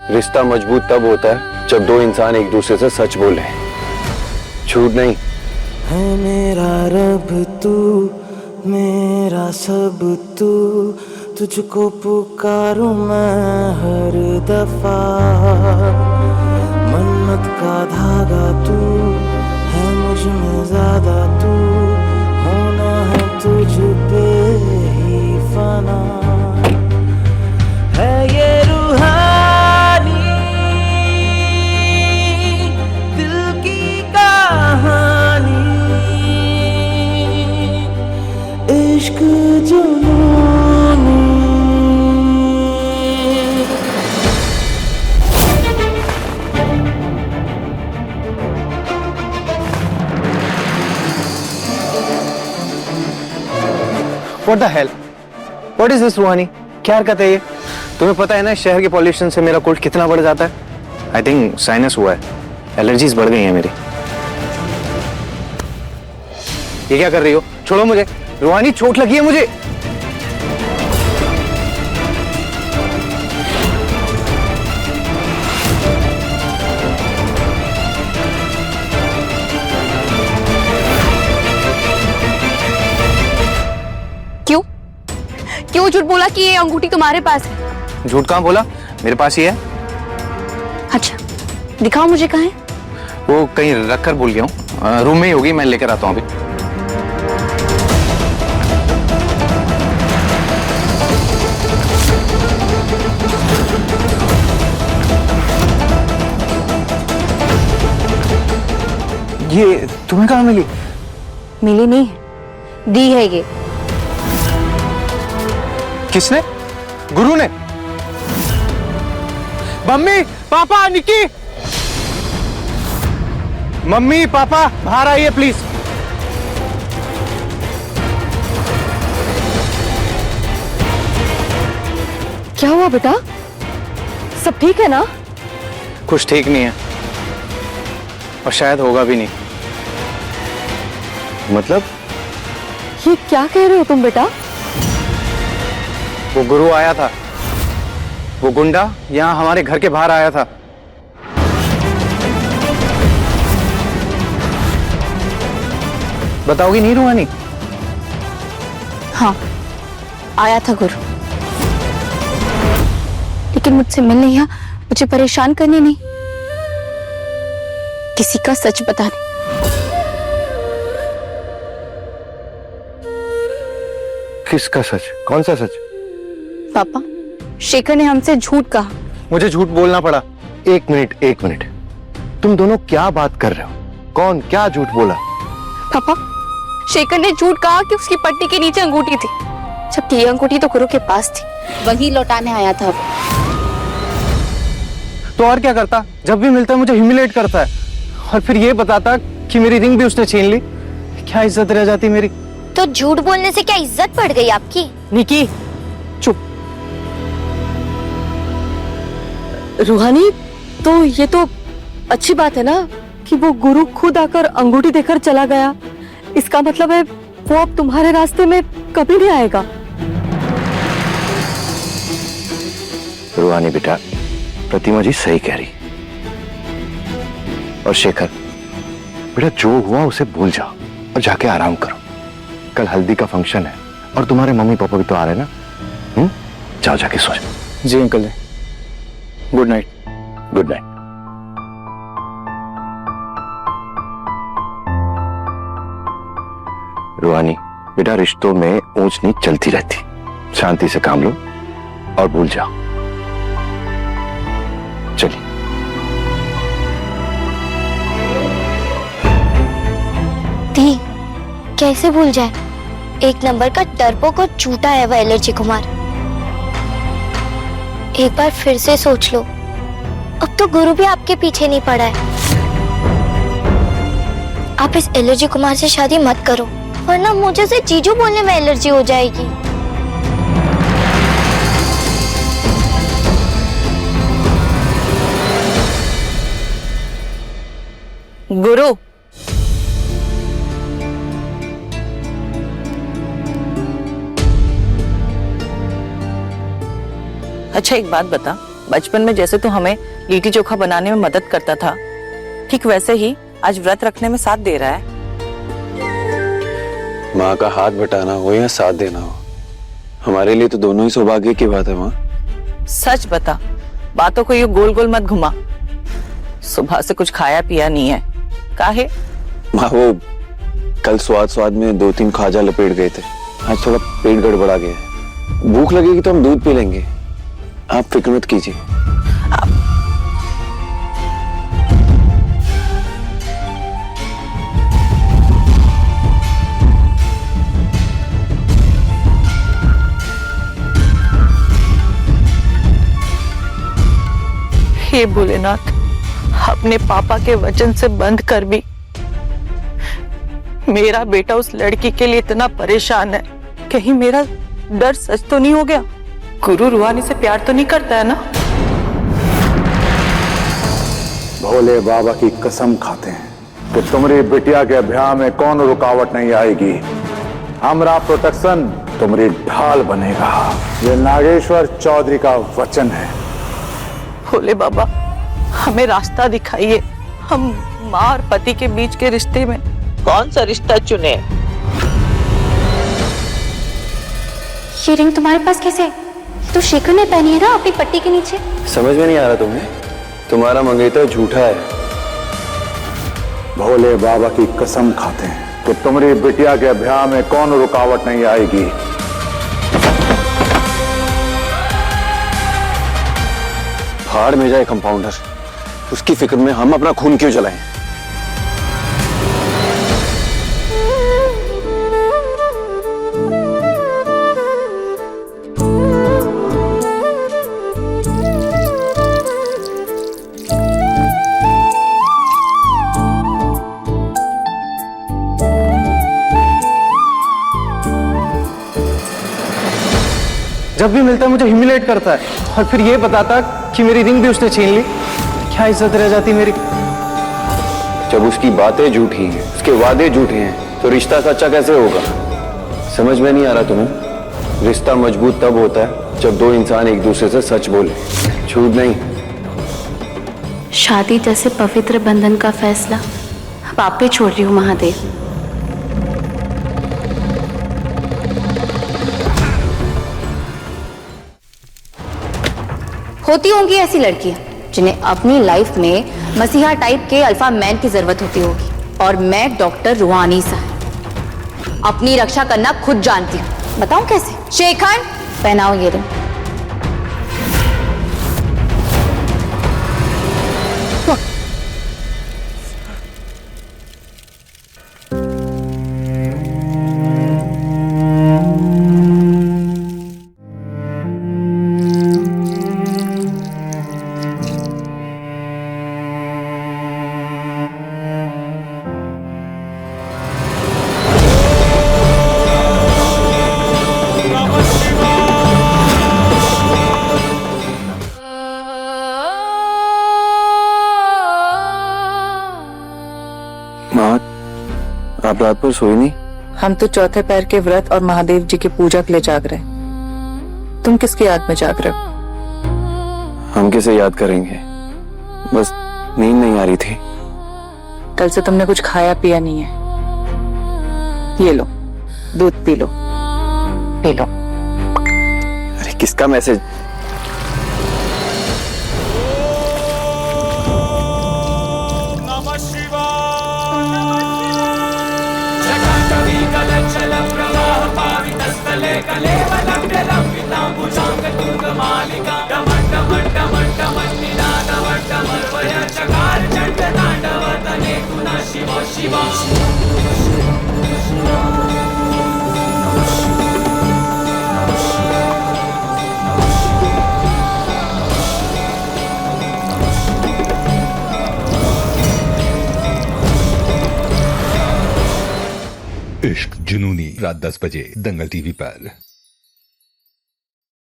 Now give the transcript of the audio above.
रिश्ता मजबूत तब होता है जब दो इंसान एक दूसरे से सच बोले, झूठ नहीं। है मेरा रब तू, मेरा सब तू, तुझको पुकारूं मैं हर दफा। मन्नत का धागा तू है, मुझ में ज्यादा तू, होना है तुझ पे ही फना। है ये रूहानी दिल की कहानी, इश्क जुनूनी। What the hell? What is this, रूहानी? क्या हरकत है ये? तुम्हें पता है ना शहर के पॉल्यूशन से मेरा कोल्ड कितना बढ़ जाता है? आई थिंक साइनस हुआ है, एलर्जीज बढ़ गई हैं मेरी। ये क्या कर रही हो? छोड़ो मुझे। रूहानी, चोट लगी है मुझे। क्यों क्यों झूठ बोला कि ये अंगूठी तुम्हारे पास है? झूठ कहाँ बोला, मेरे पास ही है। अच्छा दिखाओ मुझे, कहाँ है? वो कहीं रख कर भूल गया हूँ, रूम में ही होगी, मैं लेकर आता हूँ अभी। ये तुम्हें कहाँ मिली? मिली नहीं है, दी है ये। किसने? गुरु ने? Mummy papa, Nikki, mummy papa बाहर आइए प्लीज। क्या हुआ बेटा, सब ठीक है ना? कुछ ठीक नहीं है और शायद होगा भी नहीं। मतलब? ये क्या कह रहे हो तुम बेटा? वो गुरु आया था, वो गुंडा यहाँ हमारे घर के बाहर आया था। बताओगी नहीं रूहानी? हाँ आया था गुरु, लेकिन मुझसे मिलने या मुझे परेशान करने नहीं, किसी का सच बताने। किसका सच? कौन सा सच? पापा, शेखर ने हमसे झूठ कहा। मुझे झूठ बोलना पड़ा। एक मिनट, तुम दोनों क्या बात कर रहे हो? कौन क्या झूठ बोला? पापा, शेखर ने झूठ कहा कि उसकी पट्टी के नीचे अंगूठी थी, जबकि ये अंगूठी तो गुरु के पास थी, वही लौटाने आया था वो। तो और क्या करता? जब भी मिलता है मुझे ह्यूमिलेट करता है और फिर ये बताता कि मेरी रिंग भी उसने छीन ली। क्या इज्जत रह जाती मेरी? तो झूठ बोलने से क्या इज्जत बढ़ गई आपकी? निकी चुप। रूहानी, तो ये तो अच्छी बात है ना कि वो गुरु खुद आकर अंगूठी देकर चला गया। इसका मतलब है वो अब तुम्हारे रास्ते में कभी नहीं आएगा। रूहानी बेटा, प्रतिमा जी सही कह रही। और शेखर बेटा, जो हुआ उसे भूल जाओ और जाके आराम करो। कल हल्दी का फंक्शन है और तुम्हारे मम्मी पापा भी तो आ रहे हैं ना। जाओ जाके सो जाओ। जी अंकल जी, गुड नाइट। Good night. रूहानी बेटा, रिश्तों में ऊंच नीच चलती रहती, शांति से काम लो और भूल जाओ। चलिए। दी, कैसे भूल जाए? एक नंबर का डरपोक और झूठा है वह एलर्जी कुमार। एक बार फिर से सोच लो, अब तो गुरु भी आपके पीछे नहीं पड़ा है। आप इस एलर्जी कुमार से शादी मत करो, वरना मुझे से जीजू बोलने में एलर्जी हो जाएगी। गुरु, अच्छा एक बात बता, बचपन में जैसे तू हमें लिट्टी चोखा बनाने में मदद करता था, ठीक वैसे ही आज व्रत रखने में साथ दे रहा है। माँ का हाथ बटाना हो या साथ देना हो, हमारे लिए तो दोनों ही सौभाग्य की बात है माँ। सच बता, बातों को यूं गोल गोल मत घुमा। सुबह से कुछ खाया पिया नहीं है, काहे? माँ वो कल स्वाद में 2-3 खाजा लपेट गए थे, आज थोड़ा पेट गड़बड़ा गया है। भूख लगेगी तो हम दूध पी लेंगे, आप फिक्र मत कीजिए। हे भोलेनाथ, अपने पापा के वचन से बंद कर भी मेरा बेटा उस लड़की के लिए इतना परेशान है, कहीं मेरा डर सच तो नहीं हो गया? गुरु रूहानी से प्यार तो नहीं करता है ना? भोले बाबा की कसम खाते हैं कि तुम्हारी बिटिया के ब्याह में कौन रुकावट नहीं आएगी। हमारा प्रोटेक्शन तुम्हारी ढाल बनेगा। ये नागेश्वर चौधरी का वचन है। भोले बाबा, हमें रास्ता दिखाइए। हम माँ और पति के बीच के रिश्ते में कौन सा रिश्ता चुने? ये रिंग तुम्हारे पास कैसे है? तो शेखर ने पहनी है ना अपनी पट्टी के नीचे। समझ में नहीं आ रहा तुम्हें? तुम्हारा मंगेतर झूठा है। भोले बाबा की कसम खाते हैं कि तुम्हारी बिटिया के ब्याह में कौन रुकावट नहीं आएगी। फाड़ में जाए कंपाउंडर, उसकी फिक्र में हम अपना खून क्यों जलाएं? जब भी मिलता है मुझे ह्यूमिलेट करता है और फिर ये बताता कि मेरी रिंग भी उसने छीन ली। क्या इज्जत रह जाती मेरी? जब उसकी बातें झूठी हैं, उसके वादे झूठे हैं, तो रिश्ता सच्चा कैसे होगा? समझ में नहीं आ रहा तुम्हें? रिश्ता मजबूत तब होता है जब दो इंसान एक दूसरे से सच बोले, झूठ नहीं। शादी जैसे पवित्र बंधन का फैसला अब आप पे छोड़ रही हूँ महादेव। होती होंगी ऐसी लड़कियां जिन्हें अपनी लाइफ में मसीहा टाइप के अल्फा मैन की जरूरत होती होगी, और मैं डॉक्टर रूहानी साहब अपनी रक्षा करना खुद जानती हूँ। बताऊं कैसे? शेखर, पहनाओ ये रिंग। माँ, आप रात भर सोई नहीं? हम तो चौथे पैर के व्रत और महादेव जी की पूजा के लिए जाग रहे हैं। तुम किसकी याद में जाग रहे हो? हम किसे याद करेंगे, बस नींद नहीं आ रही थी। कल से तुमने कुछ खाया पिया नहीं है। ये लो, दूध पी लो, पी लो। अरे किसका मैसेज? इश्क जुनूनी, रात 10 बजे दंगल टीवी पर।